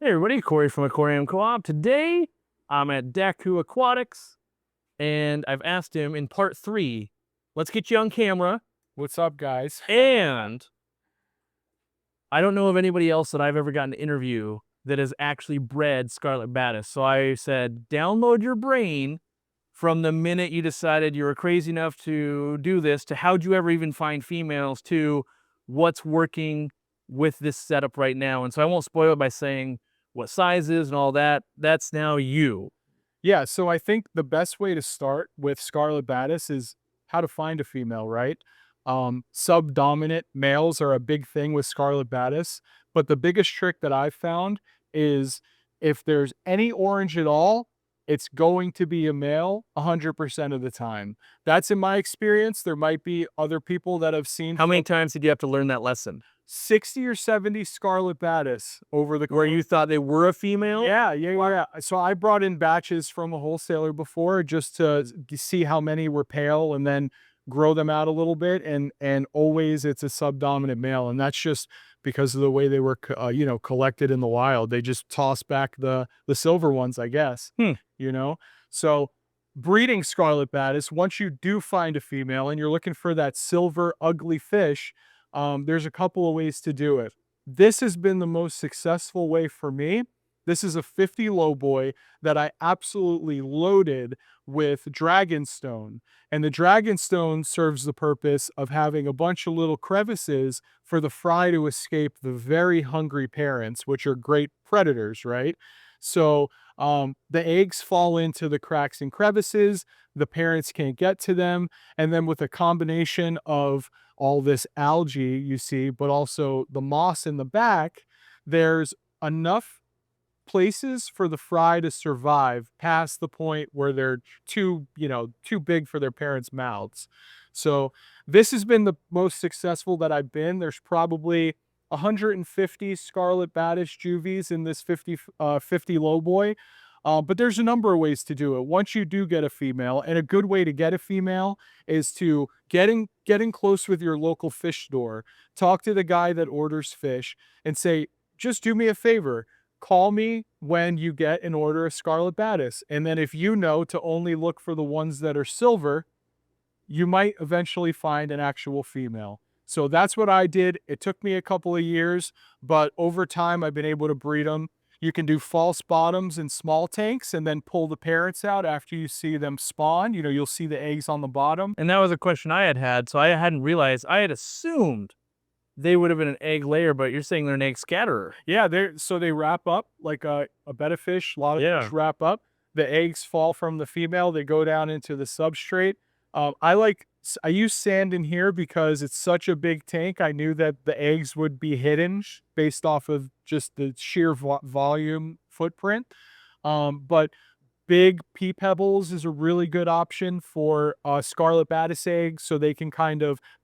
Hey everybody, Corey from Aquarium Co-op. Today, I'm at Daku Aquatics, and I've asked him in part 3, let's get you on camera, What's up, guys? and I don't know of anybody else that I've ever gotten to interview that has actually bred Scarlet Badis. So I said, download your brain from the minute you decided you were crazy enough to do this, to how'd you ever even find females, to what's working with this setup right now. And so I won't spoil it by saying what sizes and all that. That's now you. Yeah, so I think the best way to start with Scarlet Badis is how to find a female, right? Subdominant males are a big thing with Scarlet Badis, but the biggest trick that I've found is if there's any orange at all, it's going to be a male 100% of the time. That's in my experience. There might be other people that have seen How many times did you have to learn that lesson? 60 or 70 Scarlet Badis over the Where you thought they were a female? Yeah. So I brought in batches from a wholesaler before just to see how many were pale and then grow them out a little bit. And always it's a subdominant male. And that's just because of the way they were, collected in the wild. They just toss back the silver ones, I guess, Hmm. So breeding Scarlet Badis, once you do find a female and you're looking for that silver ugly fish, there's a couple of ways to do it. This has been the most successful way for me. This is a 50 low boy that I absolutely loaded with dragonstone. And the dragonstone serves the purpose of having a bunch of little crevices for the fry to escape the very hungry parents, which are great predators, right? So the eggs fall into the cracks and crevices. The parents can't get to them. And then with a combination of all this algae you see, but also the moss in the back, there's enough places for the fry to survive past the point where they're too big for their parents' mouths. So this has been the most successful that I've been. There's probably 150 Scarlet Badis juvies in this 50 low boy. But there's a number of ways to do it. Once you do get a female, and a good way to get a female is to get in close with your local fish store, talk to the guy that orders fish, and say, just do me a favor, call me when you get an order of Scarlet Badis. And then if you know to only look for the ones that are silver, you might eventually find an actual female. So that's what I did. It took me a couple of years, but over time I've been able to breed them. You can do false bottoms in small tanks and then pull the parents out after you see them spawn. You'll see the eggs on the bottom. And that was a question I had. So I hadn't realized, I had assumed they would have been an egg layer, but you're saying they're an egg scatterer. Yeah, they wrap up like a betta fish. A lot of fish wrap up. The eggs fall from the female. They go down into the substrate. I use sand in here because it's such a big tank. I knew that the eggs would be hidden based off of just the sheer volume footprint. But big pea pebbles is a really good option for Scarlet Badis eggs, so they can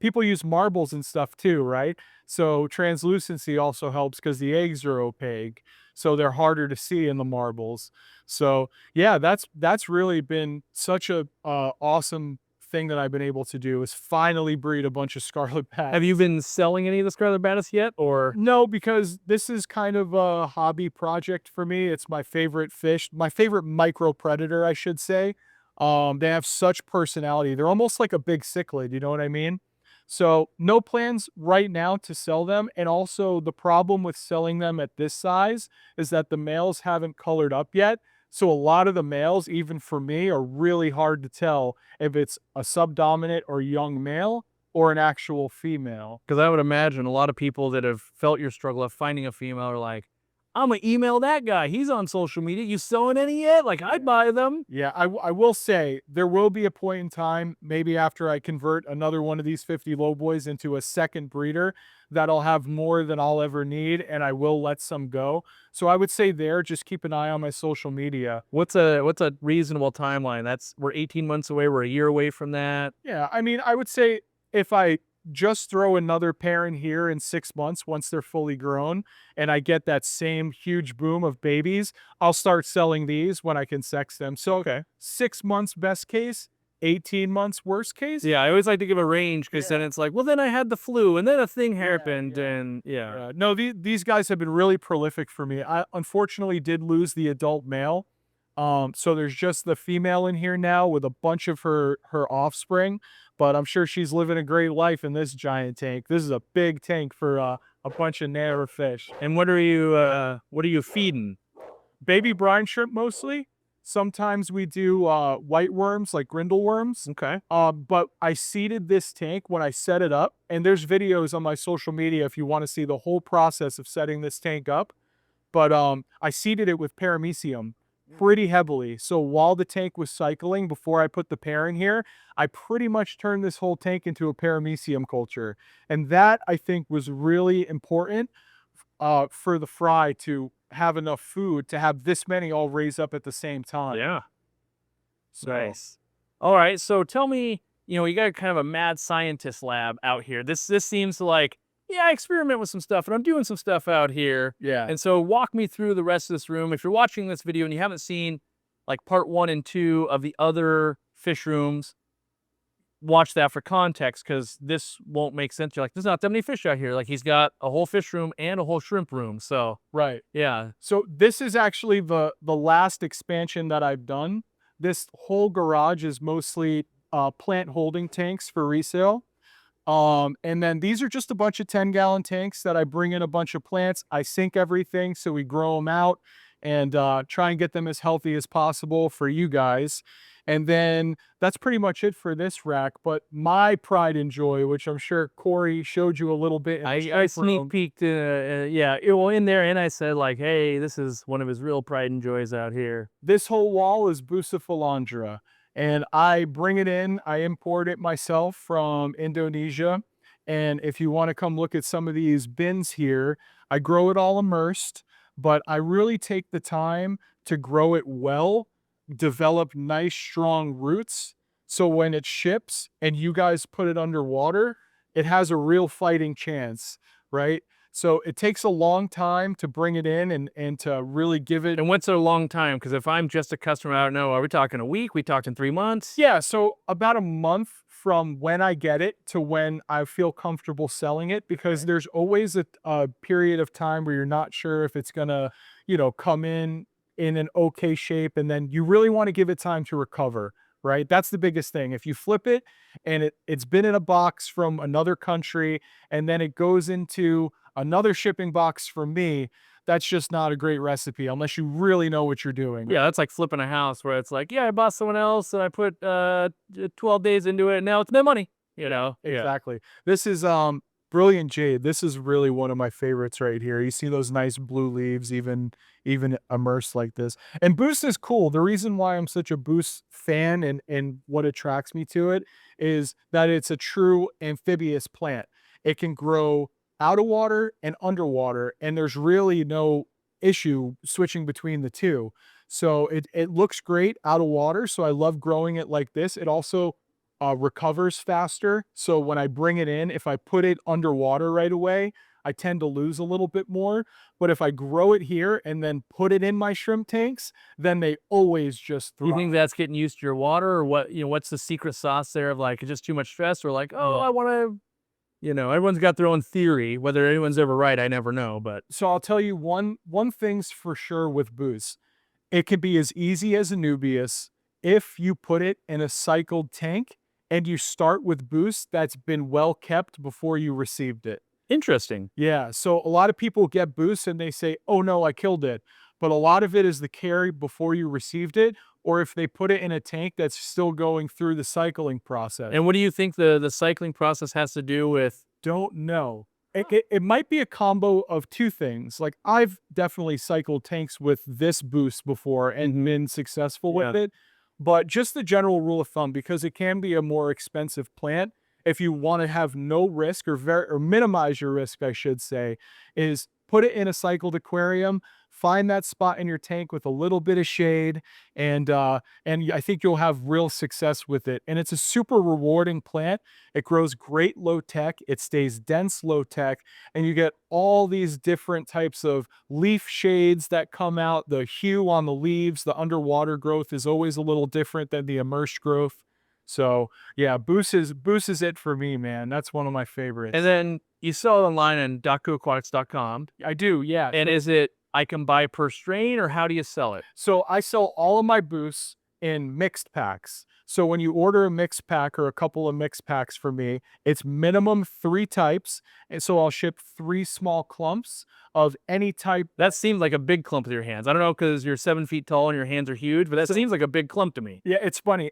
people use marbles and stuff too, right? So translucency also helps because the eggs are opaque, so they're harder to see in the marbles. So yeah, that's really been such a awesome thing that I've been able to do, is finally breed a bunch of Scarlet Badis. Have you been selling any of the Scarlet Badis yet, or? No, because this is kind of a hobby project for me. It's my favorite fish, my favorite micro predator, I should say. They have such personality. They're almost like a big cichlid, you know what I mean? So no plans right now to sell them. And also the problem with selling them at this size is that the males haven't colored up yet. So a lot of the males, even for me, are really hard to tell if it's a subdominant or young male or an actual female. Because I would imagine a lot of people that have felt your struggle of finding a female are like, I'm going to email that guy. He's on social media. You selling any yet? Like, I'd buy them. Yeah, I will say there will be a point in time, maybe after I convert another one of these 50 low boys into a second breeder, that I'll have more than I'll ever need, and I will let some go. So I would say just keep an eye on my social media. What's a reasonable timeline? We're 18 months away. We're a year away from that. Yeah, I mean, I would say if I just throw another pair in here in 6 months, once they're fully grown, and I get that same huge boom of babies, I'll start selling these when I can sex them. So 6 months best case, 18 months worst case. Yeah, I always like to give a range because then it's like, well, then I had the flu and then a thing happened, yeah. and No, these guys have been really prolific for me. I unfortunately did lose the adult male. So there's just the female in here now with a bunch of her offspring, but I'm sure she's living a great life in this giant tank. This is a big tank for a bunch of Nara fish. And what are you feeding? Baby brine shrimp mostly. Sometimes we do white worms like grindle worms. Okay. But I seeded this tank when I set it up, and there's videos on my social media if you want to see the whole process of setting this tank up. But I seeded it with paramecium pretty heavily. So while the tank was cycling, before I put the pair in here, I pretty much turned this whole tank into a paramecium culture. And that, I think, was really important for the fry to have enough food to have this many all raise up at the same time. Yeah. So, Nice. All right. So tell me, you got kind of a mad scientist lab out here. This seems like, yeah, I experiment with some stuff and I'm doing some stuff out here. yeah. And so walk me through the rest of this room. If you're watching this video and you haven't seen like part 1 and 2 of the other fish rooms, watch that for context because this won't make sense. You're like, there's not that many fish out here. Like he's got a whole fish room and a whole shrimp room. So Right. yeah. So this is actually the last expansion that I've done. This whole garage is mostly plant holding tanks for resale. And then these are just a bunch of 10-gallon tanks that I bring in a bunch of plants. I sink everything so we grow them out and try and get them as healthy as possible for you guys. And then that's pretty much it for this rack. But my pride and joy, which I'm sure Corey showed you a little bit in the I shrimp sneak room. peeked, in there, and I said like, hey, this is one of his real pride and joys out here. This whole wall is Bucephalandra, and I bring it in. I import it myself from Indonesia. And if you want to come look at some of these bins here, I grow it all immersed, but I really take the time to grow it well, develop nice, strong roots. So when it ships and you guys put it underwater, it has a real fighting chance, right? So it takes a long time to bring it in and to really give it. And what's a long time? Because if I'm just a customer, I don't know. Are we talking a week? We talking 3 months? Yeah, so about a month from when I get it to when I feel comfortable selling it, because there's always a period of time where you're not sure if it's gonna, come in an okay shape, and then you really want to give it time to recover, right? That's the biggest thing. If you flip it and it's been in a box from another country and then it goes into another shipping box from me, that's just not a great recipe unless you really know what you're doing. Yeah, that's like flipping a house where it's like, yeah, I bought someone else and I put 12 days into it and now it's my money, Yeah. Exactly. This is brilliant jade. This is really one of my favorites right here. You see those nice blue leaves even immersed like this. And Buce is cool. The reason why I'm such a Buce fan and what attracts me to it is that it's a true amphibious plant. It can grow out of water and underwater, and there's really no issue switching between the two. So it looks great out of water. So I love growing it like this. It also recovers faster. So when I bring it in, if I put it underwater right away, I tend to lose a little bit more. But if I grow it here and then put it in my shrimp tanks, then they always just You thrive. think that's getting used to your water, or what? What's the secret sauce there of like just too much stress, or like, oh, I want to. Everyone's got their own theory. Whether anyone's ever right, I never know. But So I'll tell you one thing's for sure with Buce. It can be as easy as a Nubius if you put it in a cycled tank and you start with Buce that's been well kept before you received it. interesting. Yeah, so a lot of people get Buce and they say, oh no, I killed it. But a lot of it is the carry before you received it, or if they put it in a tank that's still going through the cycling process. And what do you think the cycling process has to do with? Don't know. It might be a combo of two things. Like I've definitely cycled tanks with this Buce before and been successful with it. But just the general rule of thumb, because it can be a more expensive plant, if you want to have no risk or minimize your risk, I should say, is put it in a cycled aquarium, find that spot in your tank with a little bit of shade, and I think you'll have real success with it. And it's a super rewarding plant. It grows great low tech. It stays dense low tech, and you get all these different types of leaf shades that come out. The hue on the leaves, the underwater growth is always a little different than the immersed growth. So yeah, Buce is it for me, man. That's one of my favorites. And then you sell it online on dakuaquatics.com. I do, yeah. And is it I can buy per strain, or how do you sell it? So I sell all of my Buce in mixed packs. So when you order a mixed pack or a couple of mixed packs for me, it's minimum 3 types. And so I'll ship 3 small clumps of any type. That seemed like a big clump with your hands. I don't know, because you're 7 feet tall and your hands are huge, but that seems like a big clump to me. Yeah, it's funny.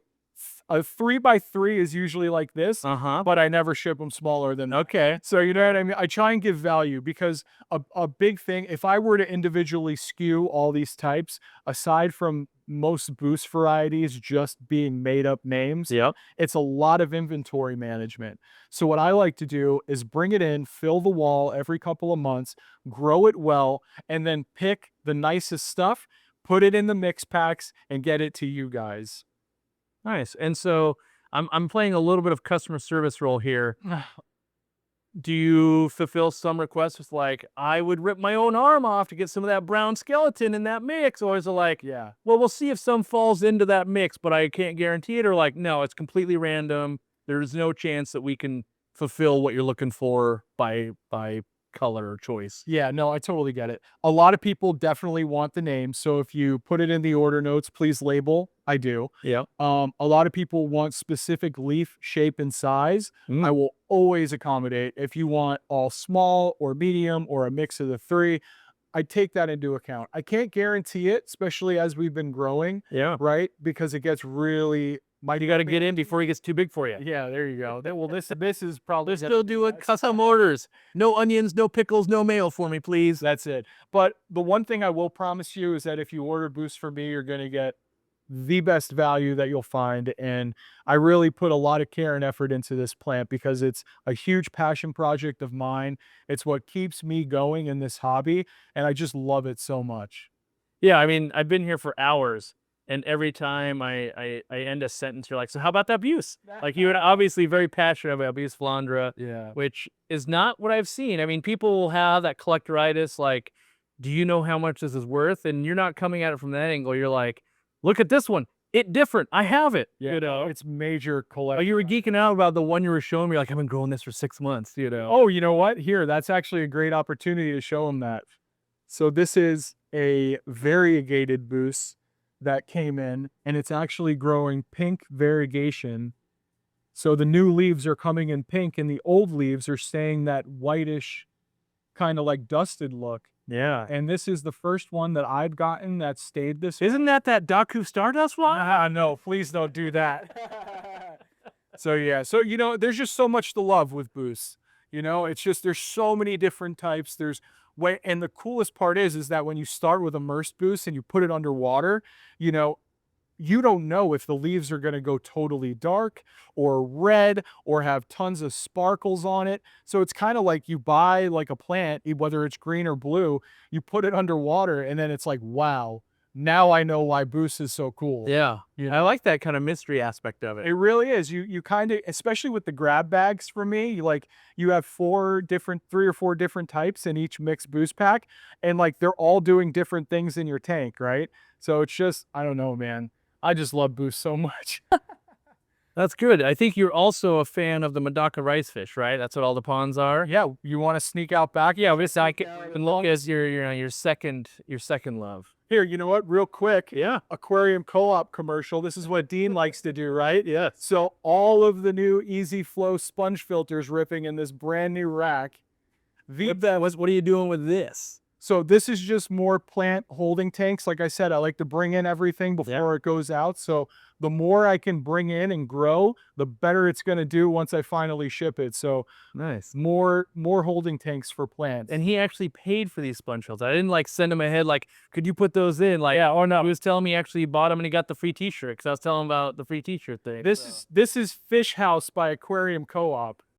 A 3x3 is usually like this, but I never ship them smaller than that. Okay. So you know what I mean? I try and give value because a big thing, if I were to individually skew all these types, aside from most Buce varieties just being made up names, Yep. it's a lot of inventory management. So what I like to do is bring it in, fill the wall every couple of months, grow it well, and then pick the nicest stuff, put it in the mix packs, and get it to you guys. Nice. And so I'm playing a little bit of customer service role here. Do you fulfill some requests with like, I would rip my own arm off to get some of that brown skeleton in that mix? Or is it like, Yeah. well, we'll see if some falls into that mix, but I can't guarantee it? Or like, no, it's completely random. There's no chance that we can fulfill what you're looking for by color or choice. Yeah, no, I totally get it. A lot of people definitely want the name. So if you put it in the order notes, please label. I do. Yeah. A lot of people want specific leaf shape and size. I will always accommodate. If you want all small or medium or a mix of the 3, I take that into account. I can't guarantee it, especially as we've been growing. Yeah. Right? Because it gets really You got to get in before he gets too big for you. Yeah, there you go. Well, this is probably They're still doing custom orders. No onions, no pickles, no mayo for me, please. That's it. But the one thing I will promise you is that if you order Buce for me, you're going to get the best value that you'll find. And I really put a lot of care and effort into this plant because it's a huge passion project of mine. It's what keeps me going in this hobby, and I just love it so much. Yeah, I mean, I've been here for hours, and every time I end a sentence, you're like, so how about that Buce? Like, you're obviously very passionate about Bucephalandra, Yeah. which is not what I've seen. I mean, people will have that collectoritis, like, do you know how much this is worth? And you're not coming at it from that angle. You're like, look at this one. It different. I have it. Yeah, you know, it's major oh, collection. you were geeking out about the one you were showing me. Like, I've been growing this for 6 months, you know. Oh, you know what? Here, that's actually a great opportunity to show them that. So this is a variegated Buce that came in, and it's actually growing pink variegation. So the new leaves are coming in pink, and the old leaves are staying that whitish, kind of like dusted look. Yeah. And this is the first one that I've gotten that stayed this way. Isn't that Daku Stardust one? No, please don't do that. So yeah, so you know, there's just so much to love with Buce. You know, it's just there's so many different types. There's way, and the coolest part is that when you start with immersed Buce and you put it underwater, you know, you don't know if the leaves are going to go totally dark or red or have tons of sparkles on it. So it's kind of like you buy like a plant, whether it's green or blue, you put it underwater and then it's like, wow, now I know why Buce is so cool. Yeah. You I like that kind of mystery aspect of it. It really is. You kind of, especially with the grab bags for me, you have 3 or 4 different types in each mixed Buce pack, and like they're all doing different things in your tank, right? So it's just, I don't know, man. I just love Buce so much. That's good. I think you're also a fan of the Medaka rice fish, right? That's what all the ponds are. Yeah, you want to sneak out back? Yeah, this I can look as your second love. Here, you know what? Real quick. Yeah. Aquarium co-op commercial. This is what Dean likes to do, right? Yeah. So all of the new Easy Flow sponge filters ripping in this brand new rack. What are you doing with this? So this is just more plant holding tanks. Like I said, I like to bring in everything before it goes out. So the more I can bring in and grow, the better it's going to do once I finally ship it. So nice. More holding tanks for plants. And he actually paid for these sponge filters. I didn't like send him ahead like, could you put those in? Like, yeah, or no. He was telling me actually he bought them and he got the free t-shirt because I was telling him about the free t-shirt thing. This is Fish House by Aquarium Co-op.